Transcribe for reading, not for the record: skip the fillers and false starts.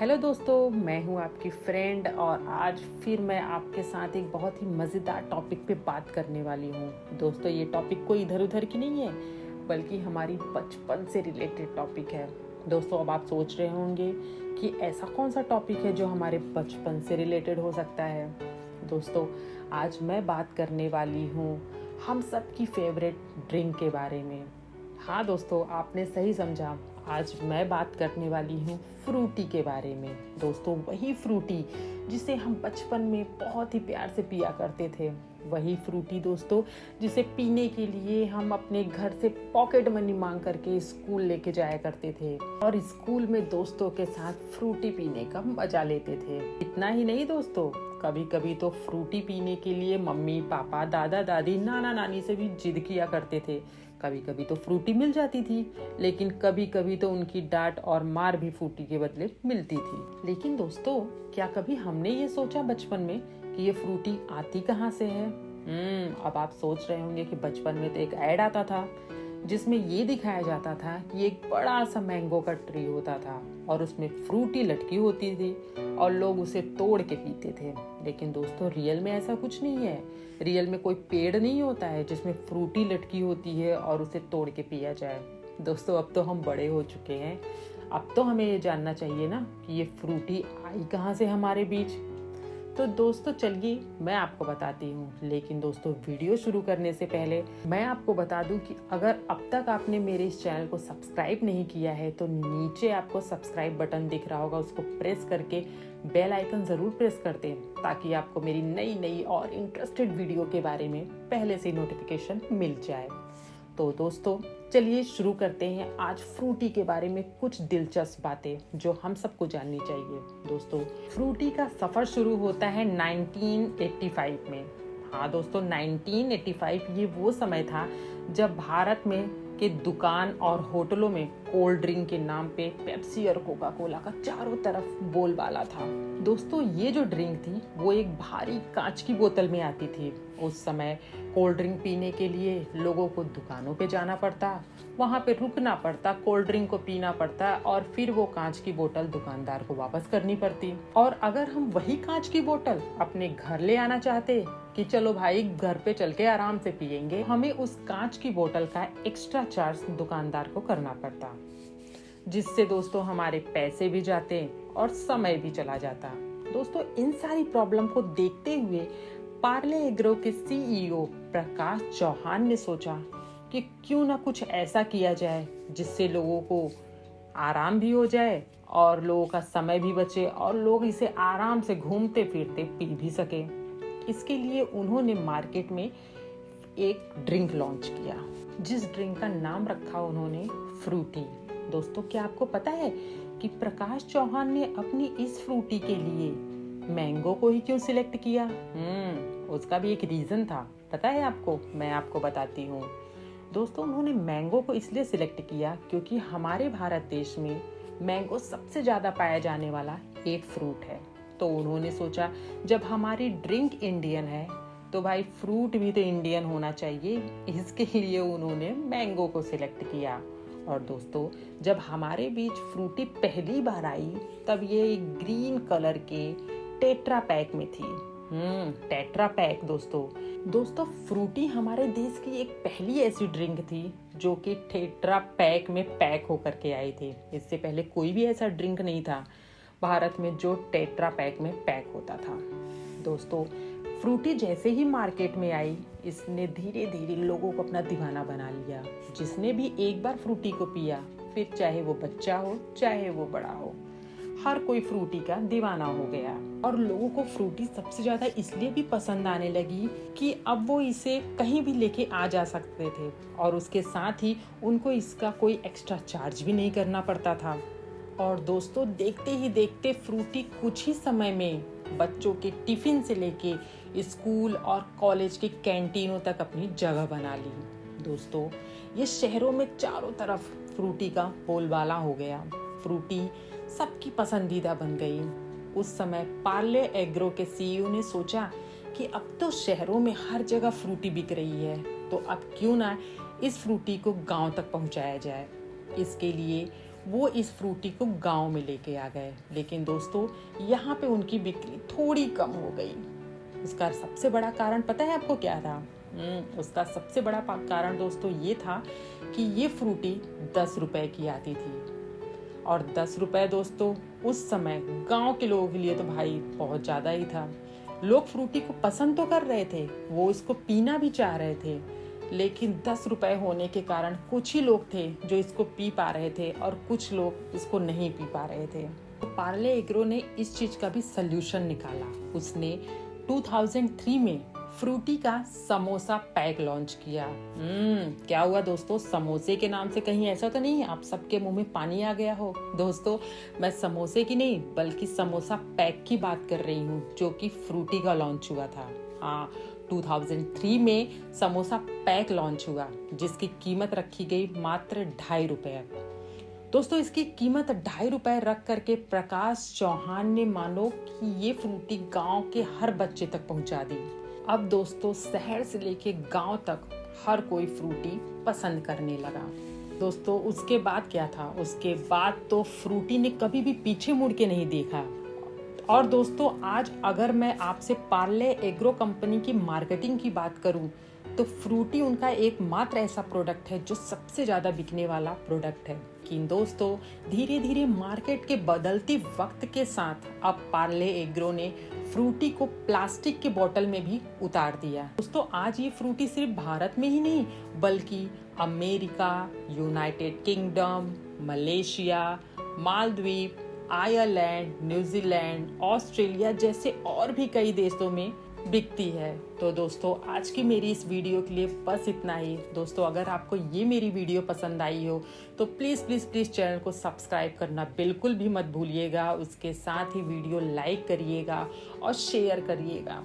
Hello दोस्तों, मैं हूं आपकी फ्रेंड और आज फिर मैं आपके साथ एक बहुत ही मज़ेदार टॉपिक पे बात करने वाली हूं। दोस्तों, ये टॉपिक कोई इधर उधर की नहीं है, बल्कि हमारी बचपन से रिलेटेड टॉपिक है। दोस्तों, अब आप सोच रहे होंगे कि ऐसा कौन सा टॉपिक है जो हमारे बचपन से रिलेटेड हो सकता है। दोस्तों, आज मैं बात करने वाली हूँ हम सब की फेवरेट ड्रिंक के बारे में। हाँ दोस्तों, आपने सही समझा। आज मैं बात करने वाली हूँ फ्रूटी के बारे में। दोस्तों, वही फ्रूटी जिसे हम बचपन में बहुत ही प्यार से पिया करते थे। वही फ्रूटी दोस्तों, जिसे पीने के लिए हम अपने घर से पॉकेट मनी मांग करके स्कूल लेके जाया करते थे और स्कूल में दोस्तों के साथ फ्रूटी पीने का मजा लेते थे। इतना ही नहीं दोस्तों, कभी कभी तो फ्रूटी पीने के लिए मम्मी पापा दादा दादी नाना नानी से भी जिद किया करते थे। कभी कभी तो फ्रूटी मिल जाती थी, लेकिन कभी कभी तो उनकी डांट और मार भी फ्रूटी के बदले मिलती थी। लेकिन दोस्तों, क्या कभी हमने ये सोचा बचपन में कि ये फ्रूटी आती कहाँ से है? अब आप सोच रहे होंगे कि बचपन में तो एक ऐड आता था जिसमें ये दिखाया जाता था कि एक बड़ा सा मैंगो का ट्री होता था और उसमें फ्रूटी लटकी होती थी और लोग उसे तोड़ के पीते थे। लेकिन दोस्तों, रियल में ऐसा कुछ नहीं है। रियल में कोई पेड़ नहीं होता है जिसमें फ्रूटी लटकी होती है और उसे तोड़ के पिया जाए। दोस्तों, अब तो हम बड़े हो चुके हैं, अब तो हमें ये जानना चाहिए ना कि ये फ्रूटी आई कहाँ से हमारे बीच। तो दोस्तों चलिए मैं आपको बताती हूँ। लेकिन दोस्तों, वीडियो शुरू करने से पहले मैं आपको बता दूँ कि अगर अब तक आपने मेरे इस चैनल को सब्सक्राइब नहीं किया है तो नीचे आपको सब्सक्राइब बटन दिख रहा होगा, उसको प्रेस करके बेल आइकन ज़रूर प्रेस कर दें ताकि आपको मेरी नई नई और इंटरेस्टेड वीडियो के बारे में पहले से नोटिफिकेशन मिल जाए। तो दोस्तों चलिए शुरू करते हैं आज फ्रूटी के बारे में कुछ दिलचस्प बातें जो हम सबको जाननी चाहिए। दोस्तों, फ्रूटी का सफ़र शुरू होता है 1985 में। हाँ दोस्तों, 1985 ये वो समय था जब भारत में के दुकान और होटलों में कोल्ड ड्रिंक के नाम पे पेप्सी और कोका कोला का चारों तरफ बोलबाला था। दोस्तों, ये जो ड्रिंक थी वो एक भारी कांच की बोतल में आती थी। उस समय कोल्ड ड्रिंक पीने के लिए लोगों को दुकानों पे जाना पड़ता, वहाँ पे रुकना पड़ता, कोल्ड ड्रिंक को पीना पड़ता और फिर वो कांच की बोतल दुकानदार को वापस करनी पड़ती। और अगर हम वही कांच की बोतल अपने घर ले आना चाहते कि चलो भाई घर पे चल के आराम से पियेंगे, हमें उस कांच की बोतल का एक्स्ट्रा चार्ज दुकानदार को करना पड़ता, जिससे दोस्तों हमारे पैसे भी जाते और समय भी चला जाता। दोस्तों, इन सारी प्रॉब्लम को देखते हुए पार्ले एग्रो के सीईओ प्रकाश चौहान ने सोचा कि क्यों ना कुछ ऐसा किया जाए जिससे लोगों को आराम भी हो जाए और लोगों का समय भी बचे और लोग इसे आराम से घूमते फिरते पी भी सके। इसके लिए उन्होंने मार्केट में एक ड्रिंक लॉन्च किया, जिस ड्रिंक का नाम रखा उन्होंने फ्रूटी। दोस्तों, क्या आपको पता है कि प्रकाश चौहान ने अपनी इस फ्रूटी के लिए मैंगो को ही क्यों सिलेक्ट किया? उसका भी एक रीजन था, पता है आपको? मैं आपको बताती हूँ। दोस्तों, उन्होंने मैंगो को इसलिए सिलेक्ट किया क्योंकि हमारे भारत देश में मैंगो सबसे ज़्यादा पाया जाने वाला एक फ्रूट है। तो उन्होंने सोचा जब हमारी ड्रिंक इंडियन है तो भाई फ्रूट भी तो इंडियन होना चाहिए। इसके लिए उन्होंने मैंगो को सिलेक्ट किया। और दोस्तों, जब हमारे बीच फ्रूटी पहली बार आई तब ये एक ग्रीन कलर के टेट्रा पैक में थी। टेट्रा पैक दोस्तों फ्रूटी हमारे देश की एक पहली ऐसी ड्रिंक थी जो कि टेट्रा पैक में पैक होकर के आई थी। इससे पहले कोई भी ऐसा ड्रिंक नहीं था भारत में जो टेट्रा पैक में पैक होता था। दोस्तों, फ्रूटी जैसे ही मार्केट में आई, इसने धीरे धीरे लोगों को अपना दीवाना बना लिया। जिसने भी एक बार फ्रूटी को पिया, फिर चाहे वो बच्चा हो चाहे वो बड़ा हो, हर कोई फ्रूटी का दीवाना हो गया। और लोगों को फ्रूटी सबसे ज्यादा इसलिए भी पसंद आने लगी कि अब वो इसे कहीं भी लेके आ जा सकते थे और उसके साथ ही उनको इसका कोई एक्स्ट्रा चार्ज भी नहीं करना पड़ता था। और दोस्तों, देखते ही देखते फ्रूटी कुछ ही समय में बच्चों के टिफिन से लेके स्कूल और कॉलेज के कैंटीनों तक अपनी जगह बना ली। दोस्तों, ये शहरों में चारों तरफ फ्रूटी का बोलबाला हो गया। फ्रूटी सबकी पसंदीदा बन गई। उस समय पार्ले एग्रो के सीईओ ने सोचा कि अब तो शहरों में हर जगह फ्रूटी बिक रही है, तो अब क्यों ना इस फ्रूटी को गांव तक पहुंचाया जाए। इसके लिए वो इस फ्रूटी को गांव में लेके आ गए। लेकिन दोस्तों यहाँ पे उनकी बिक्री थोड़ी कम हो गई। उसका सबसे बड़ा कारण पता है आपको क्या था? उसका सबसे बड़ा कारण दोस्तों ये था कि ये फ्रूटी 10 रुपए की आती थी। और 10 रुपए दोस्तों उस समय गांव के लोगों के लिए तो भाई बहुत ज़्यादा ही था। लोग फ्रूटी को पसंद तो कर रहे थे, वो इसको पीना भी चाह रहे थे, लेकिन 10 रुपए होने के कारण कुछ ही लोग थे जो इसको पी पा रहे थे और कुछ लोग इसको नहीं पी पा रहे थे। तो पार्ले एग्रो ने इस चीज का भी सल्यूशन निकाला। उसने 2003 में फ्रूटी का समोसा पैक लॉन्च किया। क्या हुआ दोस्तों? समोसे के नाम से कहीं ऐसा तो नहीं आप सबके मुंह में पानी आ गया हो? दोस्तों मैं समोसे की नहीं बल्कि समोसा पैक की बात कर रही हूँ, जो कि फ्रूटी का लॉन्च हुआ था। हाँ, 2003 में समोसा पैक लॉन्च हुआ, जिसकी कीमत रखी गई मात्र 2.5 रुपए। दोस्तों इसकी कीमत 2.5 रुपए रख करके प्रकाश चौहान ने मानो कि ये फ्रूटी गांव के हर बच्चे तक पहुंचा दी। अब दोस्तों शहर से लेके गांव तक हर कोई फ्रूटी पसंद करने लगा। दोस्तों उसके बाद क्या था? उसके बाद तो फ्रूटी ने कभी भी पीछे मुड़ के नहीं देखा। और दोस्तों आज अगर मैं आपसे पार्ले एग्रो कंपनी की मार्केटिंग की बात करूं तो फ्रूटी उनका एकमात्र ऐसा प्रोडक्ट है जो सबसे ज्यादा बिकने वाला प्रोडक्ट है। लेकिन दोस्तों धीरे धीरे मार्केट के बदलते वक्त के साथ अब पार्ले एग्रो ने फ्रूटी को प्लास्टिक के बोतल में भी उतार दिया। दोस्तों आज ये फ्रूटी सिर्फ भारत में ही नहीं बल्कि America, United kingdom, Malaysia, Maldives, Ireland, New Zealand, Australia जैसे और भी कई देशों में बिकती है। तो दोस्तों आज की मेरी इस वीडियो के लिए बस इतना ही। दोस्तों अगर आपको ये मेरी वीडियो पसंद आई हो तो प्लीज़ प्लीज़ प्लीज़ चैनल को सब्सक्राइब करना बिल्कुल भी मत भूलिएगा। उसके साथ ही वीडियो लाइक करिएगा और शेयर करिएगा।